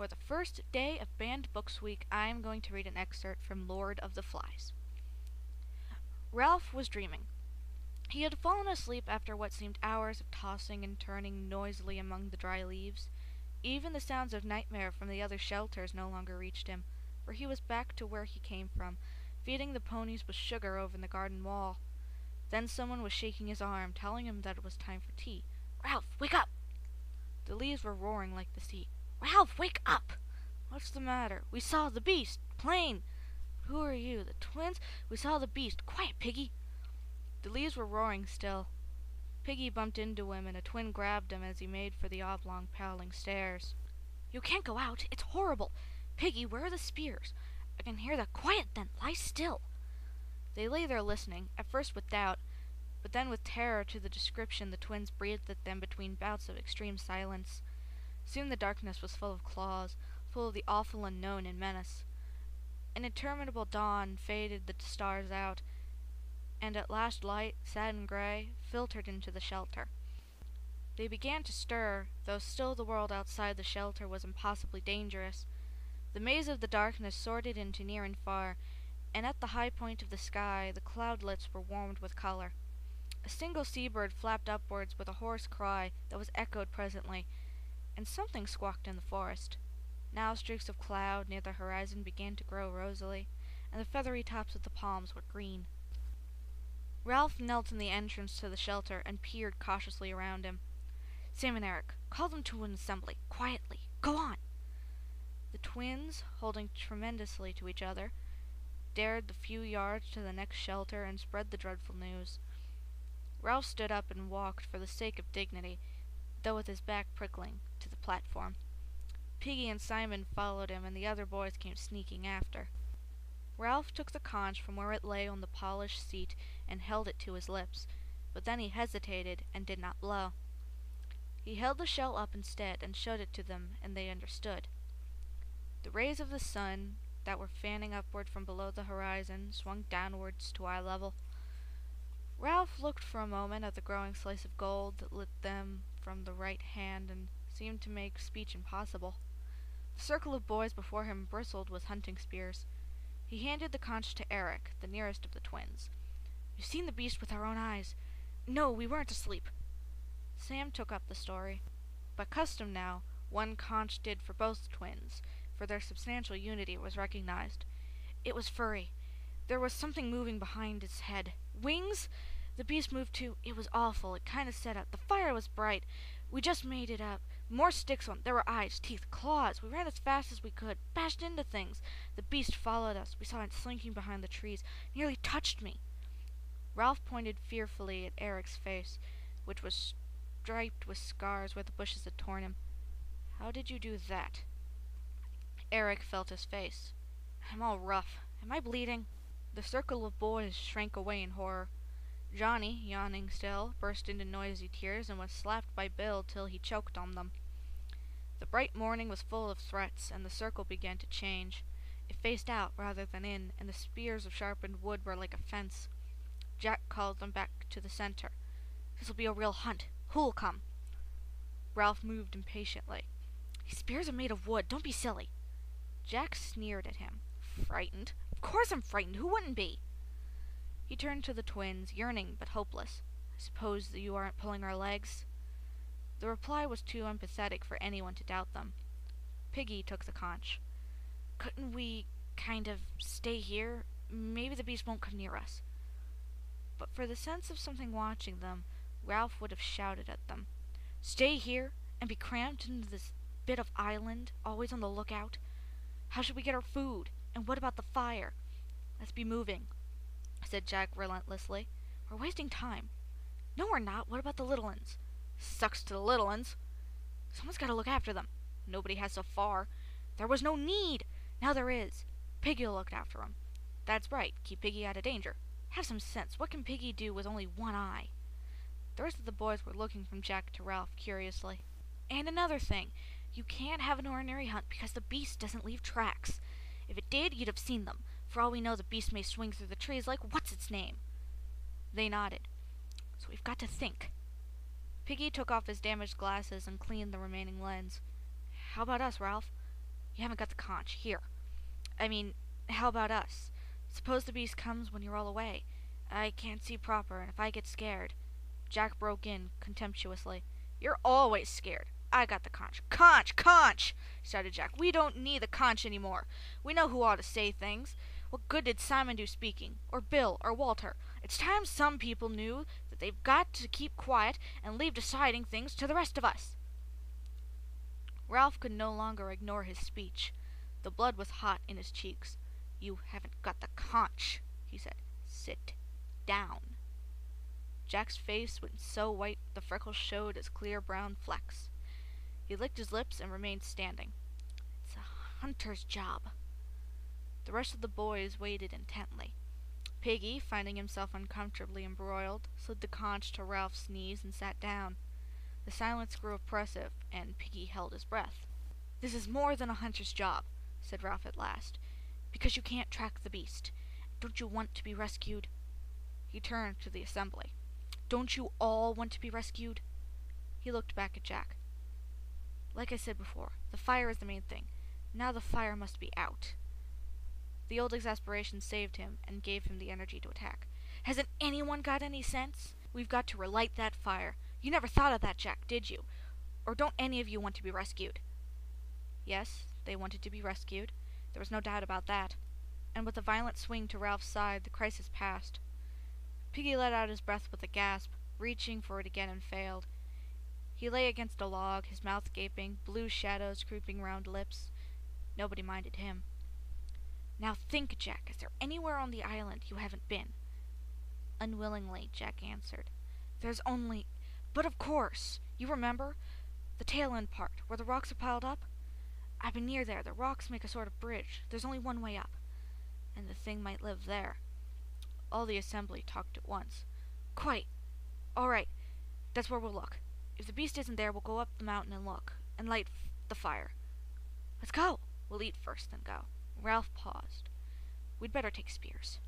for the first day of Banned Books Week, I am going to read an excerpt from Lord of the Flies. Ralph was dreaming. He had fallen asleep after what seemed hours of tossing and turning noisily among the dry leaves. Even the sounds of nightmare from the other shelters no longer reached him, for he was back to where he came from, feeding the ponies with sugar over in the garden wall. Then someone was shaking his arm, telling him that it was time for tea. "Ralph, wake up!" The leaves were roaring like the sea. "Ralph, wake up!" "What's the matter?" "We saw the beast! Plain!" "Who are you? The twins?" "We saw the beast. Quiet, Piggy!" The leaves were roaring still. Piggy bumped into him, and a twin grabbed him as he made for the oblong, paling stairs. "You can't go out. It's horrible. Piggy, where are the spears? I can hear the—" "Quiet, then! Lie still!" They lay there listening, at first with doubt, but then with terror to the description the twins breathed at them between bouts of extreme silence. Soon the darkness was full of claws, full of the awful unknown and menace. An interminable dawn faded the stars out, and at last light, sad and gray, filtered into the shelter. They began to stir, though still the world outside the shelter was impossibly dangerous. The maze of the darkness sorted into near and far, and at the high point of the sky the cloudlets were warmed with color. A single seabird flapped upwards with a hoarse cry that was echoed presently, and something squawked in the forest. Now streaks of cloud near the horizon began to grow rosily, and the feathery tops of the palms were green. Ralph knelt in the entrance to the shelter and peered cautiously around him. "Sam and Eric, call them to an assembly. Quietly. Go on!" The twins, holding tremendously to each other, dared the few yards to the next shelter and spread the dreadful news. Ralph stood up and walked for the sake of dignity, though with his back prickling, to the platform. Piggy and Simon followed him, and the other boys came sneaking after. Ralph took the conch from where it lay on the polished seat and held it to his lips, but then he hesitated and did not blow. He held the shell up instead and showed it to them, and they understood. The rays of the sun that were fanning upward from below the horizon swung downwards to eye level. Ralph looked for a moment at the growing slice of gold that lit them from the right hand and seemed to make speech impossible. The circle of boys before him bristled with hunting spears. He handed the conch to Eric, the nearest of the twins. "We've seen the beast with our own eyes. No, we weren't asleep." Sam took up the story. By custom now, one conch did for both twins, for their substantial unity was recognized. "It was furry. There was something moving behind its head. Wings? The beast moved too. It was awful. It kind of set up. The fire was bright. We just made it up. More sticks on. There were eyes, teeth, claws. We ran as fast as we could. Bashed into things. The beast followed us. We saw it slinking behind the trees. Nearly touched me." Ralph pointed fearfully at Eric's face, which was striped with scars where the bushes had torn him. "How did you do that?" Eric felt his face. "I'm all rough. Am I bleeding?" The circle of boys shrank away in horror. Johnny, yawning still, burst into noisy tears and was slapped by Bill till he choked on them. The bright morning was full of threats, and the circle began to change. It faced out rather than in, and the spears of sharpened wood were like a fence. Jack called them back to the center. "This'll be a real hunt. Who'll come?" Ralph moved impatiently. "These spears are made of wood. Don't be silly." Jack sneered at him. "Frightened? Of course I'm frightened. Who wouldn't be?" He turned to the twins, yearning but hopeless. "I suppose that you aren't pulling our legs?" The reply was too emphatic for anyone to doubt them. Piggy took the conch. "Couldn't we kind of stay here? Maybe the beast won't come near us." But for the sense of something watching them, Ralph would have shouted at them. "Stay here and be cramped into this bit of island, always on the lookout? How should we get our food? And what about the fire?" "Let's be moving," said Jack relentlessly. "We're wasting time." "No, we're not. What about the little uns?" "Sucks to the little uns." "Someone's got to look after them." "Nobody has so far." "There was no need." "Now there is. Piggy'll look after them." "That's right. Keep Piggy out of danger." "Have some sense. What can Piggy do with only one eye?" The rest of the boys were looking from Jack to Ralph curiously. "And another thing. You can't have an ordinary hunt because the beast doesn't leave tracks. If it did, you'd have seen them. For all we know, the beast may swing through the trees like what's-its-name." They nodded. "So we've got to think." Piggy took off his damaged glasses and cleaned the remaining lens. "How about us, Ralph?" You haven't got the conch. Here. I mean, how about us? Suppose the beast comes when you're all away. I can't see proper, and if I get scared... Jack broke in contemptuously. You're always scared. I got the conch. Conch! Conch! Shouted Jack. We don't need the conch anymore. We know who ought to say things. What good did Simon do speaking? Or Bill? Or Walter? It's time some people knew that they've got to keep quiet and leave deciding things to the rest of us. Ralph could no longer ignore his speech. The blood was hot in his cheeks. You haven't got the conch, he said. Sit down. Jack's face went so white the freckles showed as clear brown flecks. He licked his lips and remained standing. It's a hunter's job. The rest of the boys waited intently. Piggy, finding himself uncomfortably embroiled, slid the conch to Ralph's knees and sat down. The silence grew oppressive, and Piggy held his breath. This is more than a hunter's job, said Ralph at last, because you can't track the beast. Don't you want to be rescued? He turned to the assembly. Don't you all want to be rescued? He looked back at Jack. Like I said before, the fire is the main thing. Now the fire must be out. The old exasperation saved him and gave him the energy to attack. Hasn't anyone got any sense? We've got to relight that fire. You never thought of that, Jack, did you? Or don't any of you want to be rescued? Yes, they wanted to be rescued. There was no doubt about that. And with a violent swing to Ralph's side, the crisis passed. Piggy let out his breath with a gasp, reaching for it again and failed. He lay against a log, his mouth gaping, blue shadows creeping round lips. Nobody minded him. Now think, Jack, is there anywhere on the island you haven't been? Unwillingly, Jack answered. There's only... But of course! You remember? The tail end part, where the rocks are piled up? I've been near there. The rocks make a sort of bridge. There's only one way up. And the thing might live there. All the assembly talked at once. Quite. All right. That's where we'll look. If the beast isn't there, we'll go up the mountain and look, and light the fire. Let's go. We'll eat first, then go. Ralph paused. We'd better take spears.